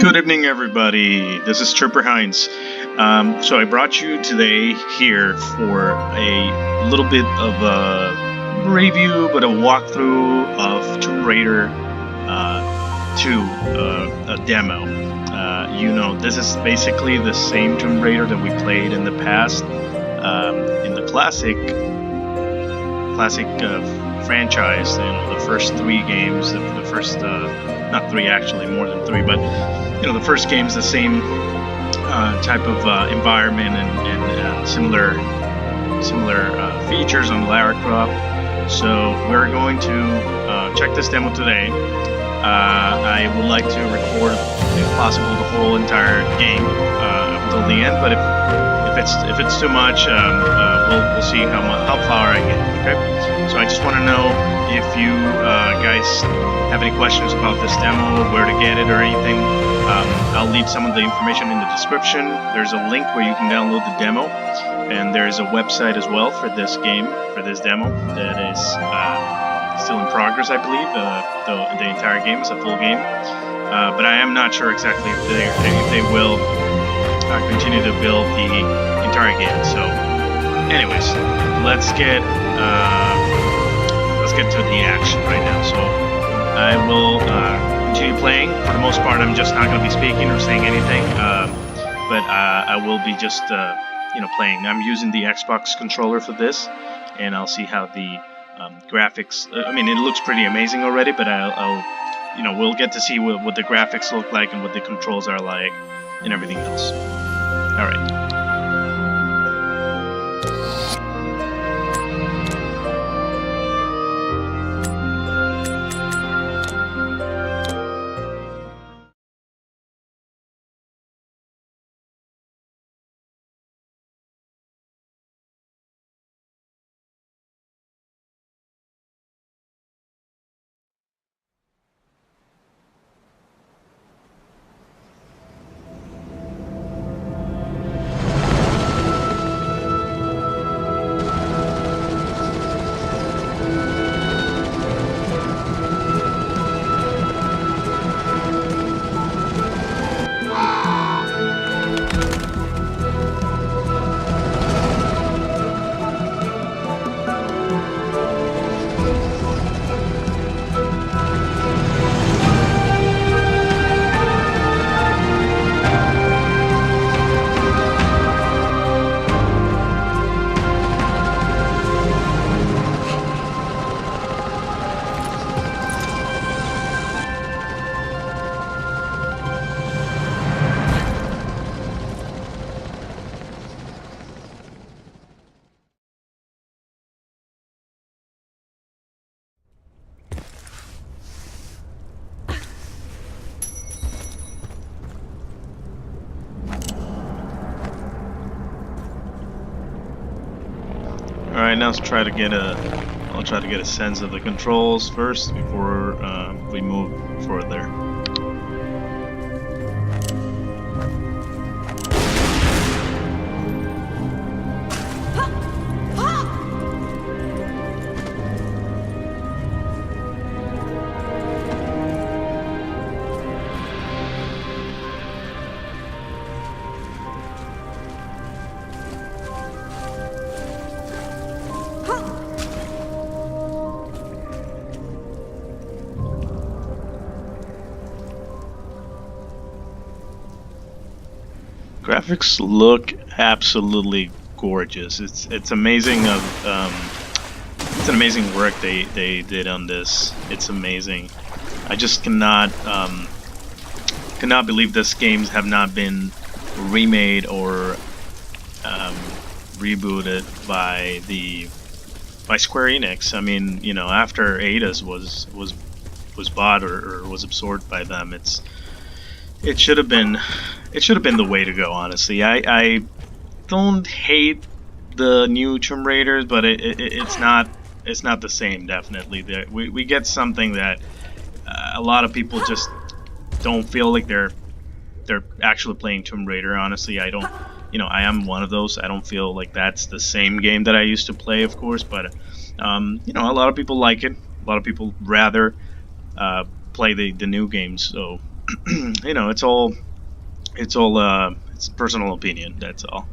Good evening, everybody. This is Trooper Heinz. So I brought you today here for a little bit of a review, but a walkthrough of Tomb Raider 2, a demo. This is basically the same Tomb Raider that we played in the past, in the classic franchise. The first 3 games, the first, not 3 actually, more than 3, but the first game's the same type of environment and similar features on Lara Croft. So we're going to check this demo today. I would like to record, if possible, the whole entire game up until the end. But if it's too much, we'll see how far I get. Okay. So I just want to know if you guys have any questions about this demo, where to get it, or anything. I'll leave some of the information in the description. There's a link where you can download the demo, and there's a website as well for this game, for this demo, that is still in progress, I believe. The entire game is a full game, but I am not sure exactly if they will continue to build the entire game. So, anyways, let's get to the action right now. So I will continue playing. For the most part, I'm just not going to be speaking or saying anything, but I will be just playing. I'm using the Xbox controller for this, and I'll see how the graphics. I mean, it looks pretty amazing already, but we'll get to see what the graphics look like and what the controls are like and everything else. All right. Alright, now I'll try to get a sense of the controls first before we move further. Graphics look absolutely gorgeous. It's amazing. It's an amazing work they did on this. It's amazing. I just cannot believe this games have not been remade or rebooted by Square Enix. I mean, after Ada's was bought or was absorbed by them, it should have been the way to go, honestly. I don't hate the new Tomb Raiders, but it's not the same. Definitely, we get something that a lot of people just don't feel like they're actually playing Tomb Raider. Honestly, I don't. I am one of those. I don't feel like that's the same game that I used to play, of course, but a lot of people like it. A lot of people rather play the new games. So you know, it's personal opinion. That's all.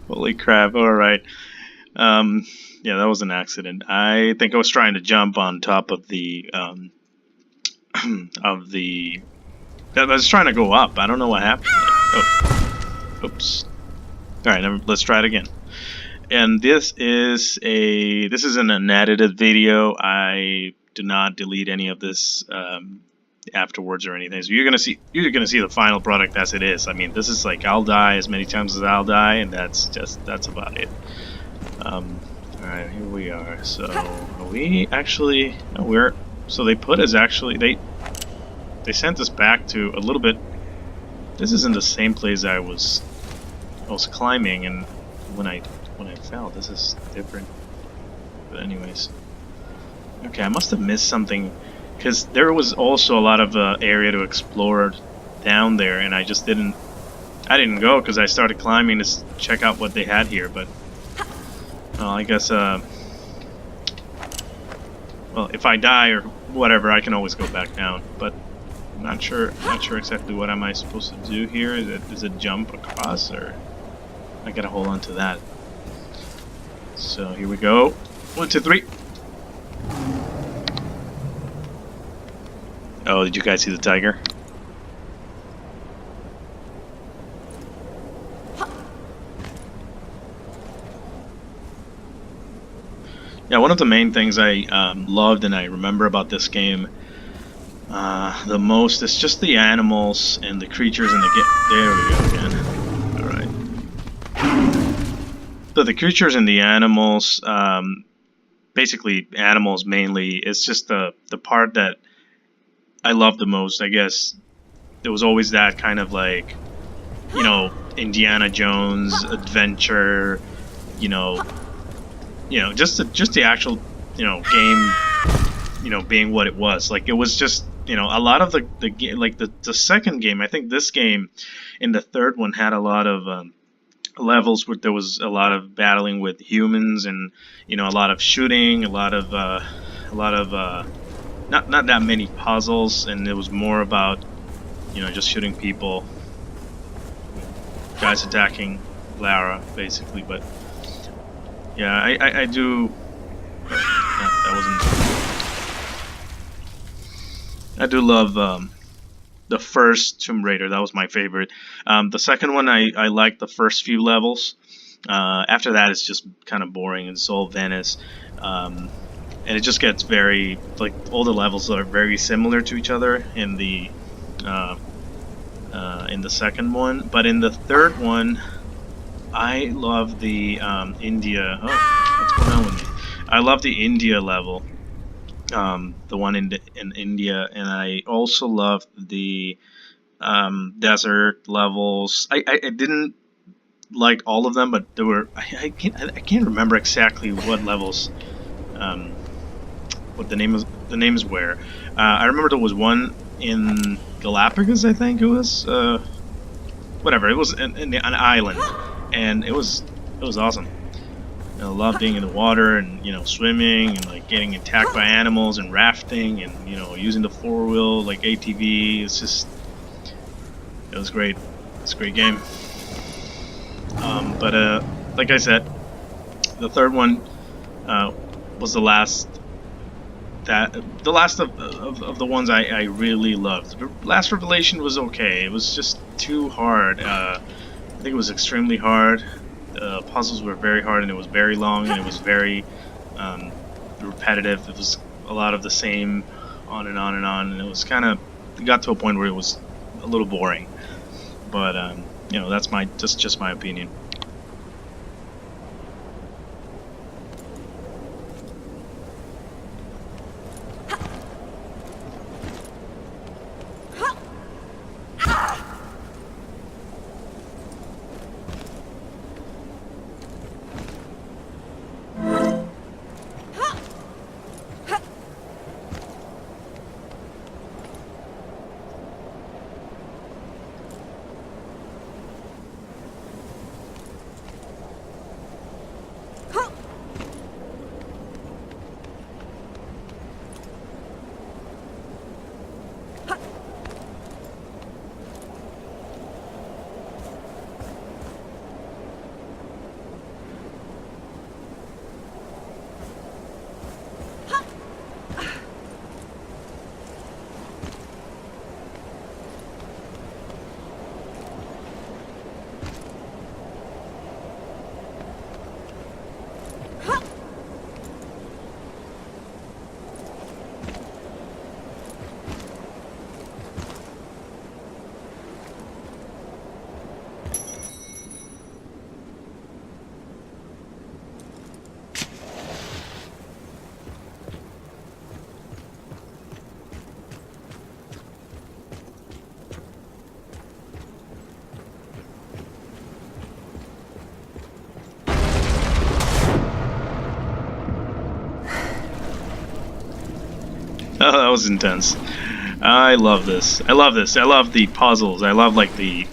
Holy crap! All right. Yeah, that was an accident. I think I was trying to jump on top of the of the. I was trying to go up. I don't know what happened. Like, oh, oops. All right, let's try it again. And this isn't an edited video. I did not delete any of this afterwards or anything. So you're gonna see the final product as it is. I mean, this is like I'll die as many times as I'll die, and that's about it. All right, here we are. So are we actually? No, so they put us actually. They sent us back to a little bit. This isn't the same place I was climbing, and when I fell, this is different. But anyways, okay, I must have missed something because there was also a lot of area to explore down there, and I didn't go because I started climbing to check out what they had here. But I guess well, if I die or whatever, I can always go back down. But I'm not sure exactly what am I supposed to do here. Is it jump across, or I gotta hold on to that? So here we go. 1, 2, 3. Oh, did you guys see the tiger? Yeah, one of the main things I loved and I remember about this game the most is just the animals and the creatures in the game. There we go again. Alright. So the creatures and the animals, basically animals mainly, it's just the part that I love the most, I guess. There was always that kind of like, you know, Indiana Jones adventure, just the actual, game, being what it was. Like, it was just, a lot of the game, like the second game, I think this game in the third one had a lot of levels where there was a lot of battling with humans and, a lot of shooting, a lot of not that many puzzles, and it was more about, just shooting people, guys attacking Lara, basically. But yeah, I do. That wasn't. I do love the first Tomb Raider. That was my favorite. The second one, I liked the first few levels. After that, it's just kind of boring. It's all Venice. And it just gets very, like, all the levels are very similar to each other in the second one. But in the third one, I love the India. Oh, going on with me? I love the India level, the one in India, and I also love the desert levels. I didn't like all of them, but there were I can't remember exactly what levels, what the names were. I remember there was one in Galapagos, I think it was. Whatever, it was an island, and it was awesome. I love being in the water and swimming and like getting attacked by animals and rafting and using the four-wheel like ATV. It was great. It's a great game. But like I said, the third one was the last of the ones I really loved. The Last Revelation was okay. It was just too hard. I think it was extremely hard. The puzzles were very hard, and it was very long, and it was very repetitive. It was a lot of the same, on and on and on, and it got to a point where it was a little boring. But that's just my opinion. Oh, that was intense. I love this. I love the puzzles. I love like the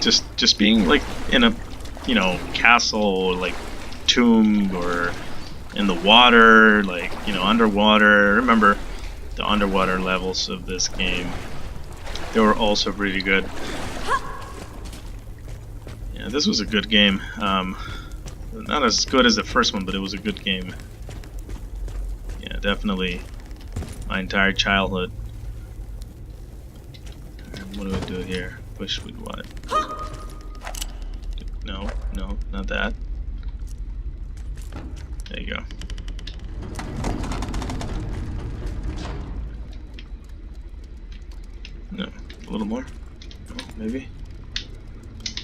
just being like in a castle or like tomb or in the water, like underwater. Remember the underwater levels of this game? They were also really good. Yeah, this was a good game. Not as good as the first one, but it was a good game. Yeah, definitely my entire childhood. What do I do here? Wish we'd what? No, not that. There you go. No, a little more? No, maybe?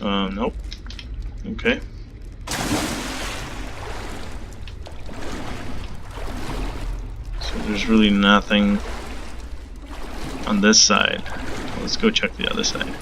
Nope. Okay. So there's really nothing on this side. Let's go check the other side.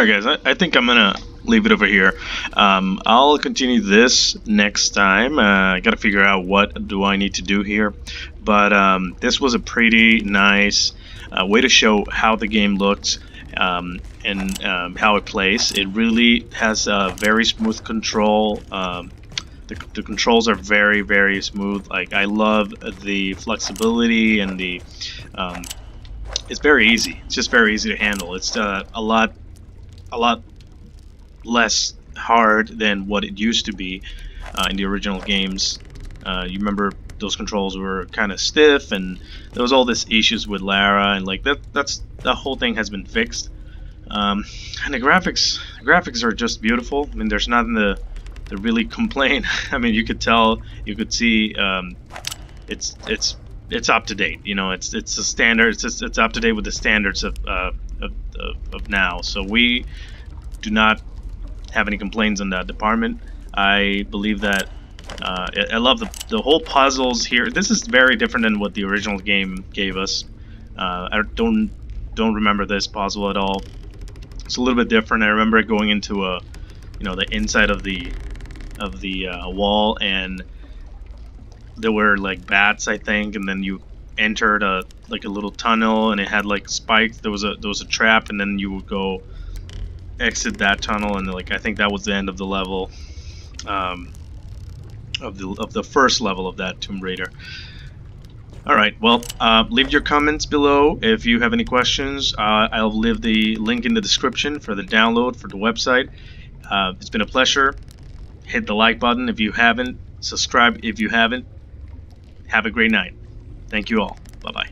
Alright guys, I think I'm gonna leave it over here. I'll continue this next time. I gotta figure out what do I need to do here. But this was a pretty nice way to show how the game looks and how it plays. It really has a very smooth control. The controls are very, very smooth. Like, I love the flexibility and the it's very easy. It's just very easy to handle. It's a lot less hard than what it used to be in the original games. You remember those controls were kind of stiff, and there was all this issues with Lara, and like the whole thing has been fixed. And the graphics are just beautiful. I mean, there's nothing to really complain. I mean, you could tell, you could see, it's up to date. You know, it's a standard. It's up to date with the standards of now. So we do not have any complaints in that department. I believe that I love the whole puzzles here. This is very different than what the original game gave us. I don't remember this puzzle at all. It's a little bit different. I remember it going into a, you know, the inside of the wall, and there were like bats, I think, and then you entered a little tunnel, and it had like spikes. There was a trap, and then you would go exit that tunnel, and like I think that was the end of the level, of the first level of that Tomb Raider. Alright, well, leave your comments below if you have any questions. I'll leave the link in the description for the download for the website. It's been a pleasure. Hit the like button if you haven't. Subscribe if you haven't. Have a great night. Thank you all. Bye-bye.